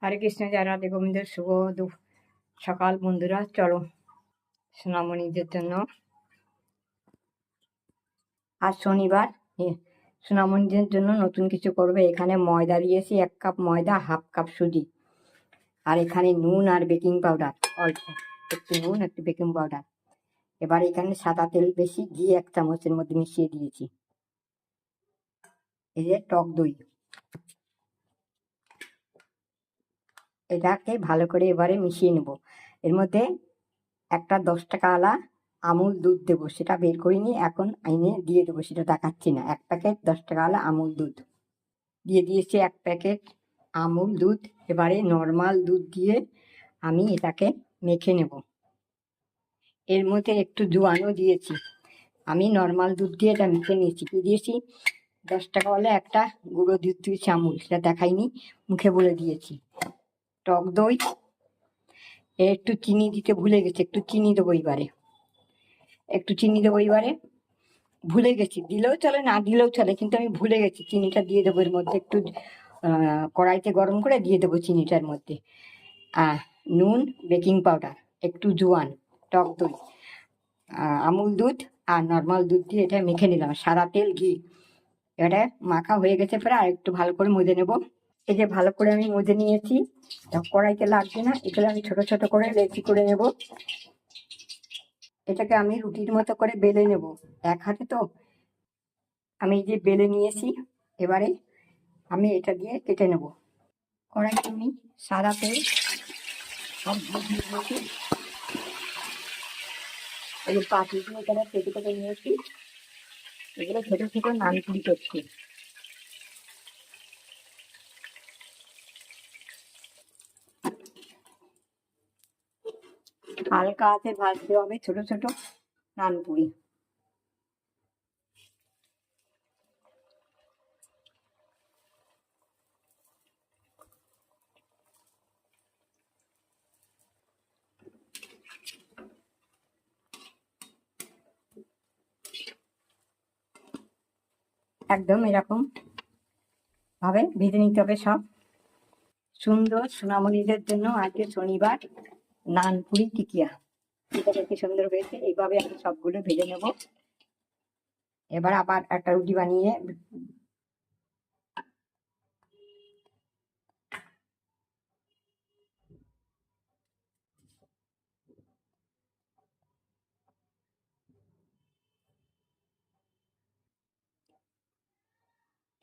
হরে কৃষ্ণ, জয় রাধে গোবিন্দ। শুভ সকাল বন্ধুরা। চলো সোনামণিদের জন্য আজ শনিবার সোনামণিদের জন্য নতুন কিছু করবে। এখানে ময়দা দিয়েছি, 1 কাপ ময়দা, 1/2 কাপ সুজি, আর এখানে নুন আর বেকিং পাউডার, অল্প একটু নুন একটু বেকিং পাউডার। এবার এখানে সাদা তেল বেশি, ঘি 1 চামচের মধ্যে মিশিয়ে দিয়েছি। এই যে টক দই, এটাকে ভালো করে এবারে মিশিয়ে নেব। এর মধ্যে একটা 10 টাকাওয়ালা আমুল দুধ দেবো, সেটা বের করিনি, এখন আইনে দিয়ে দেবো, সেটা দেখাচ্ছি না। 1 প্যাকেট 10 টাকাওয়ালা আমুল দুধ দিয়ে দিয়েছি, 1 প্যাকেট আমুল দুধ। এবারে নর্মাল দুধ দিয়ে আমি এটাকে মেখে নেব। এর মধ্যে একটু জোয়ানও দিয়েছি। আমি নর্মাল দুধ দিয়ে এটা মেখে নিয়েছি। কি দিয়েছি? 10 টাকাওয়ালা একটা গুঁড়ো দুধ দিয়েছি, আমুল, সেটা দেখাইনি, মুখে বলে দিয়েছি। টক দই, একটু চিনি দিতে ভুলে গেছি, একটু চিনি দেবো এবারে, ভুলে গেছি। দিলেও চলে, না দিলেও চলে, কিন্তু আমি ভুলে গেছি। চিনিটা দিয়ে দেবো এর মধ্যে, একটু কড়াইতে গরম করে দিয়ে দেবো চিনিটার মধ্যে। নুন, বেকিং পাউডার, একটু জোয়ান, টক দই, আমুল দুধ আর নর্মাল দুধ দিয়ে এটা মেখে নিলাম, সাদা তেল, ঘি। এটা মাখা হয়ে গেছে প্রায়, আর একটু ভালো করে মজে নেব। এই যে ভালো করে আমি মজে নিয়েছি, কড়াইতে লাগছে না। এগুলো আমি ছোট ছোট করে লেচি করে নেব। এটাকে আমি রুটির মতো করে বেলে নেব, এক হাতে তো। আমি এই যে বেলে নিয়েছি, এবারে আমি এটা দিয়ে কেটে নেব। কড়াইতে আমি সাদা তেল আর ঘি দিয়ে দিয়েছি। এই যে পাতিগুলো এখানে কেটে কেটে নিয়েছি, এগুলো ছোট ছোট নানপুরি করছি। হালকা হাতে ভাজতে হবে ছোট ছোট নানপুরি। একদম এরকম ভাবে ভেজে নিতে হবে সব। সুন্দর সোনামণিদের জন্য আজকে শনিবার নানপুরি টিকিয়া, এটা দেখতে সুন্দর হয়েছে। এইভাবে আমি সবগুলো ভেজে নেব। এবার আবার একটা রুটি বানিয়ে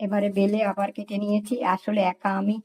এবারে বেলে আবার কেটে নিয়েছি। আসলে একা আমি